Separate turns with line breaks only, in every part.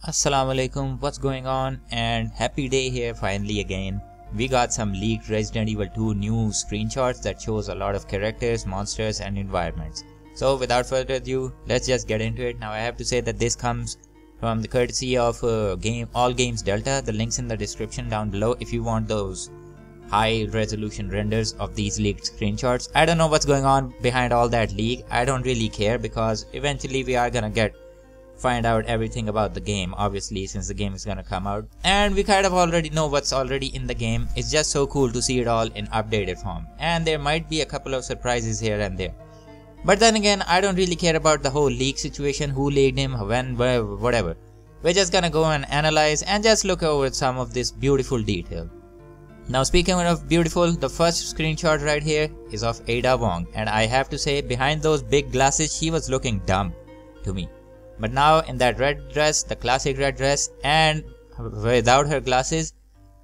Assalamu alaikum, what's going on? And happy day here finally again. We got some leaked Resident Evil 2 new screenshots that shows a lot of characters, monsters and environments. So without further ado, let's just get into it. Now I have to say that this comes from the courtesy of All Games Delta. The link's in the description down below if you want those high resolution renders of these leaked screenshots. I don't know what's going on behind all that leak. I don't really care because eventually we are gonna find out everything about the game, obviously, since the game is gonna come out, and we kind of already know what's already in the game. It's just so cool to see it all in updated form, and there might be a couple of surprises here and there. But then again, I don't really care about the whole leak situation, who leaked him, when, where, whatever. We're just gonna go and analyze and just look over some of this beautiful detail. Now speaking of beautiful, the first screenshot right here is of Ada Wong, and I have to say, behind those big glasses she was looking dumb to me. But now in that red dress, the classic red dress, and without her glasses,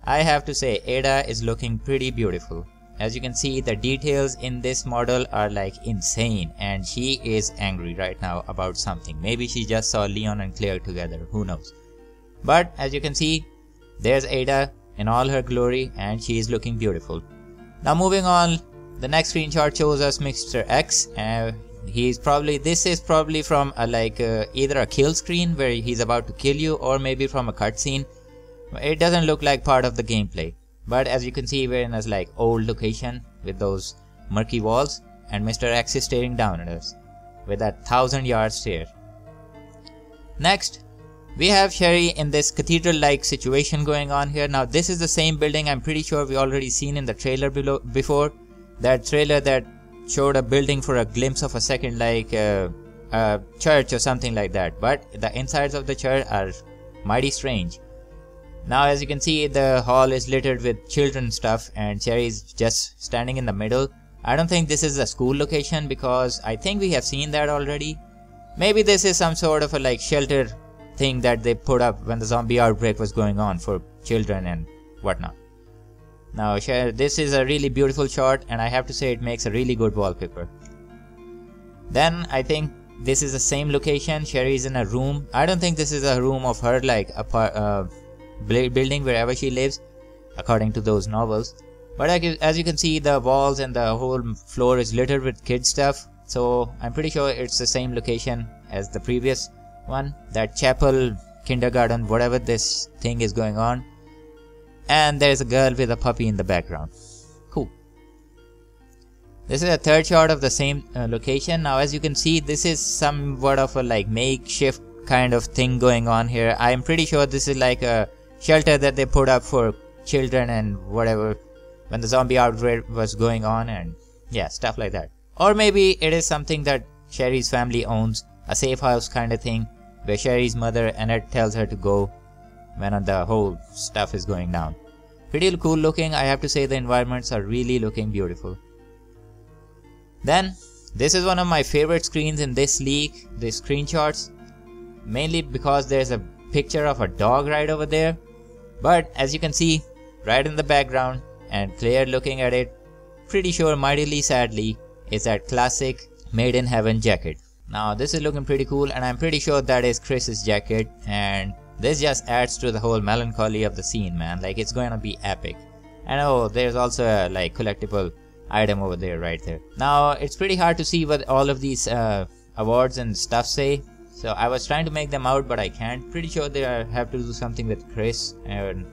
I have to say Ada is looking pretty beautiful. As you can see, the details in this model are like insane, and she is angry right now about something. Maybe she just saw Leon and Claire together, who knows. But as you can see, there's Ada in all her glory, and she is looking beautiful. Now moving on, the next screenshot shows us Mr. X. This is probably from either a kill screen where he's about to kill you, or maybe from a cutscene. It doesn't look like part of the gameplay, but as you can see, we're in a old location with those murky walls, and Mr. X is staring down at us with that 1,000-yard stare. Next, we have Sherry in this cathedral-like situation going on here. Now this is the same building I'm pretty sure we already seen in the trailer before. That trailer that showed a building for a glimpse of a second, like a church or something like that, but the insides of the church are mighty strange. Now as you can see, the hall is littered with children stuff, and Cherry's just standing in the middle. I don't think this is a school location because I think we have seen that already. Maybe this is some sort of a shelter thing that they put up when the zombie outbreak was going on for children and whatnot. Now this is a really beautiful shot, and I have to say it makes a really good wallpaper. Then I think this is the same location. Sherry's in a room. I don't think this is a room of her, like a building wherever she lives, according to those novels. But as you can see, the walls and the whole floor is littered with kid stuff, so I'm pretty sure it's the same location as the previous one, that chapel, kindergarten, whatever this thing is going on. And there's a girl with a puppy in the background. Cool. This is a third shot of the same location. Now as you can see, this is somewhat of a makeshift kind of thing going on here. I'm pretty sure this is like a shelter that they put up for children and whatever when the zombie outbreak was going on, and yeah, stuff like that. Or maybe it is something that Sherry's family owns, a safe house kind of thing, where Sherry's mother Annette tells her to go when the whole stuff is going down. Pretty cool looking. I have to say the environments are really looking beautiful. Then this is one of my favorite screens in this leak, the screenshots, mainly because there's a picture of a dog right over there. But as you can see, right in the background, and Claire looking at it, pretty sure mightily sadly, is that classic Made in Heaven jacket. Now this is looking pretty cool, and I'm pretty sure that is Chris's jacket, and this just adds to the whole melancholy of the scene, man. It's going to be epic. And oh, there's also a collectible item over there right there. Now it's pretty hard to see what all of these awards and stuff say, so I was trying to make them out, but I can't. Pretty sure they have to do something with Chris, and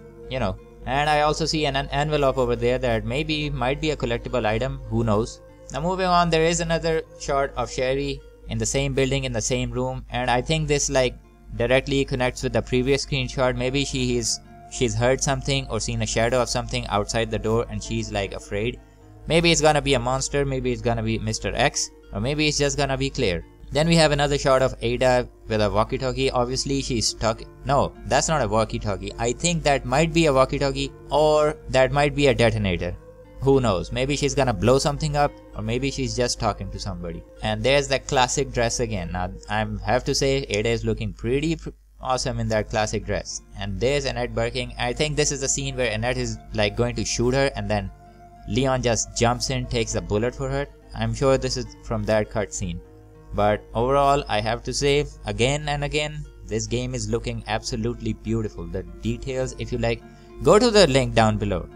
and I also see an envelope over there that might be a collectible item, who knows. Now moving on, there is another shot of Sherry in the same building, in the same room, and I think this directly connects with the previous screenshot. Maybe she's heard something or seen a shadow of something outside the door, and she's afraid. Maybe it's gonna be a monster, maybe it's gonna be Mr. X, or maybe it's just gonna be Claire. Then we have another shot of Ada with a walkie-talkie. Obviously she's stuck. No, that's not a walkie-talkie. I think that might be a walkie-talkie, or that might be a detonator. Who knows? Maybe she's gonna blow something up, or maybe she's just talking to somebody. And there's that classic dress again. Now I have to say Ada is looking pretty awesome in that classic dress. And there's Annette barking. I think this is the scene where Annette is going to shoot her, and then Leon just jumps in, takes a bullet for her. I'm sure this is from that cutscene. But overall, I have to say again and again, This game is looking absolutely beautiful. The details, if you like, go to the link down below.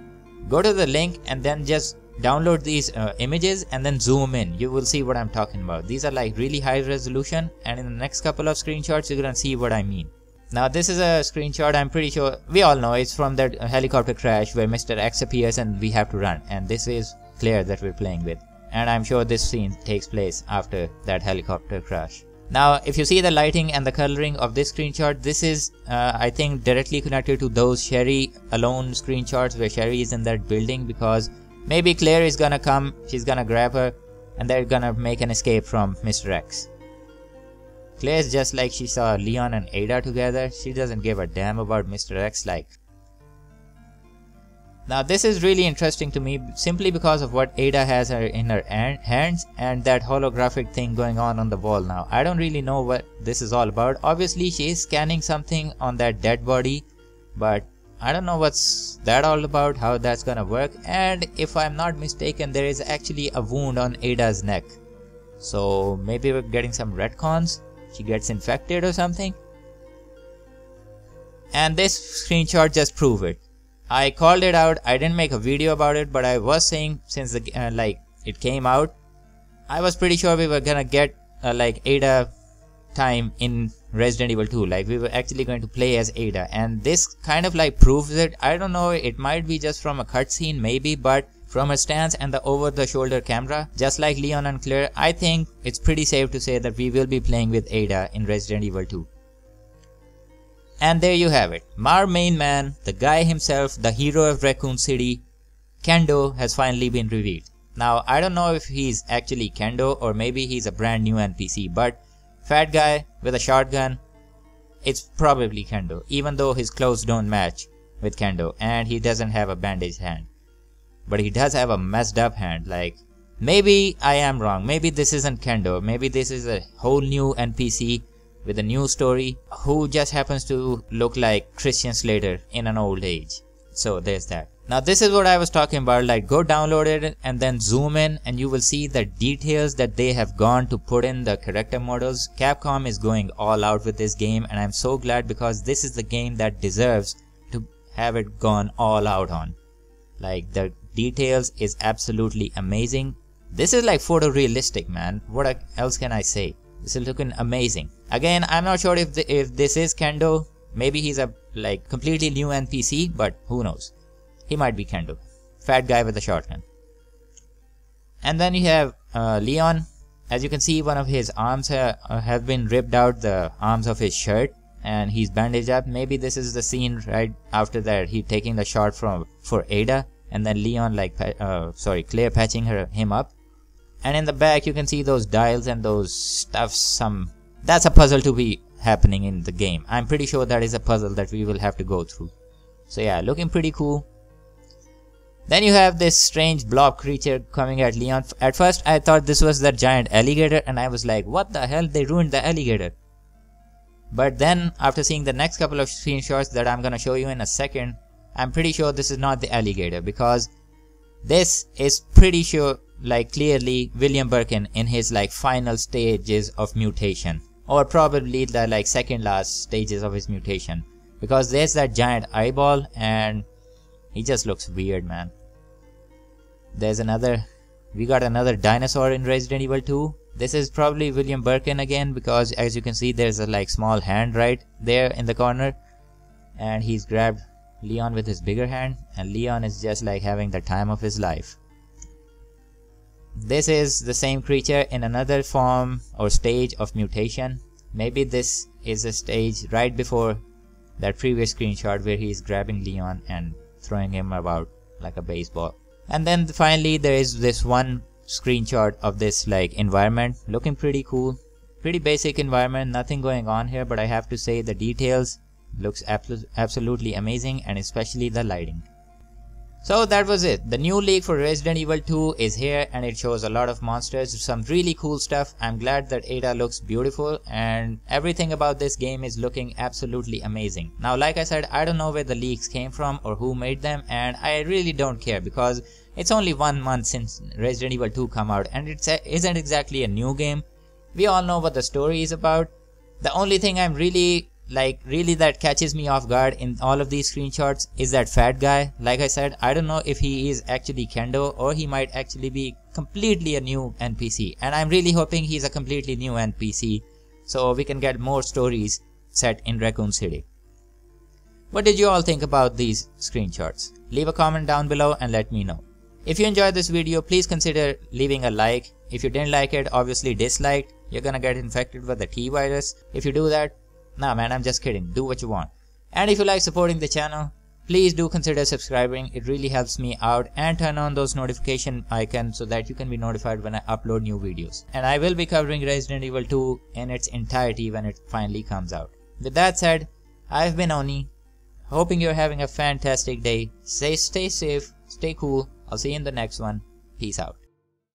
Go to the link and then just download these images and then zoom in. You will see what I'm talking about. These are like really high resolution, and in the next couple of screenshots you're gonna see what I mean. Now this is a screenshot, I'm pretty sure we all know it's from that helicopter crash where Mr. X appears and we have to run, and this is Claire that we're playing with, and I'm sure this scene takes place after that helicopter crash. Now if you see the lighting and the coloring of this screenshot, this is I think directly connected to those Sherry alone screenshots where Sherry is in that building, because maybe Claire is gonna come, she's gonna grab her, and they're gonna make an escape from Mr. X. Claire's just like she saw Leon and Ada together. She doesn't give a damn about Mr. X like. Now this is really interesting to me simply because of what Ada has in her hands and that holographic thing going on the wall now. I don't really know what this is all about. Obviously she is scanning something on that dead body, but I don't know what's that all about, how that's gonna work. And if I'm not mistaken, there is actually a wound on Ada's neck. So maybe we're getting some retcons. She gets infected or something. And this screenshot just proved it. I called it out. I didn't make a video about it, but I was saying since the like it came out, I was pretty sure we were gonna get like Ada time in Resident Evil 2. Like we were actually going to play as Ada, and this kind of like proves it. I don't know, it might be just from a cutscene maybe, but from her stance and the over-the-shoulder camera, just like Leon and Claire, I think it's pretty safe to say that we will be playing with Ada in Resident Evil 2. And there you have it. Our main man, the guy himself, the hero of Raccoon City, Kendo, has finally been revealed. Now, I don't know if he's actually Kendo or maybe he's a brand new NPC, but fat guy with a shotgun, it's probably Kendo, even though his clothes don't match with Kendo and he doesn't have a bandaged hand. But he does have a messed up hand. Like, maybe I am wrong. Maybe this isn't Kendo. Maybe this is a whole new NPC with a new story who just happens to look like Christian Slater in an old age. So there's that. Now this is what I was talking about. Like, go download it and then zoom in and you will see the details that they have gone to put in the character models. Capcom is going all out with this game, and I'm so glad, because this is the game that deserves to have it gone all out on. Like, the details is absolutely amazing. This is like photorealistic, man. What else can I say? This is looking amazing. Again, I'm not sure if this is Kendo. Maybe he's a like completely new NPC, but who knows? He might be Kendo. Fat guy with a shotgun. And then you have Leon. As you can see, one of his arms have been ripped out, the arms of his shirt, and he's bandaged up. Maybe this is the scene right after that, he taking the shot for Ada. And then Leon Claire patching him up. And in the back you can see those dials and those stuffs. That's a puzzle to be happening in the game. I'm pretty sure that is a puzzle that we will have to go through. So yeah, looking pretty cool. Then you have this strange blob creature coming at Leon. At first I thought this was that giant alligator, and I was like, what the hell, they ruined the alligator. But then after seeing the next couple of screenshots that I'm gonna show you in a second, I'm pretty sure this is not the alligator, because this is pretty sure like clearly William Birkin in his like final stages of mutation, or probably the like second last stages of his mutation, because there's that giant eyeball and he just looks weird, man. We got another dinosaur in Resident Evil 2. This is probably William Birkin again, because as you can see there's a like small hand right there in the corner, and he's grabbed Leon with his bigger hand, and Leon is just like having the time of his life. This is the same creature in another form or stage of mutation. Maybe this is a stage right before that previous screenshot where he is grabbing Leon and throwing him about like a baseball. And then finally there is this one screenshot of this like environment, looking pretty cool. Pretty basic environment, nothing going on here, but I have to say the details looks absolutely amazing, and especially the lighting. So that was it. The new leak for Resident Evil 2 is here, and it shows a lot of monsters, some really cool stuff. I'm glad that Ada looks beautiful, and everything about this game is looking absolutely amazing. Now like I said, I don't know where the leaks came from or who made them, and I really don't care, because it's only 1 month since Resident Evil 2 come out, and it isn't exactly a new game. We all know what the story is about. The only thing I'm really like really that catches me off guard in all of these screenshots is that fat guy. Like I said, I don't know if he is actually Kendo or he might actually be completely a new NPC, and I'm really hoping he's a completely new NPC so we can get more stories set in Raccoon City. What did you all think about these screenshots? Leave a comment down below and let me know. If you enjoyed this video, please consider leaving a like. If you didn't like it, obviously dislike. You're gonna get infected with the T virus. If you do that, nah man, I'm just kidding. Do what you want. And if you like supporting the channel, please do consider subscribing. It really helps me out, and turn on those notification icons so that you can be notified when I upload new videos. And I will be covering Resident Evil 2 in its entirety when it finally comes out. With that said, I've been Oni. Hoping you're having a fantastic day. Stay safe, stay cool. I'll see you in the next one. Peace out.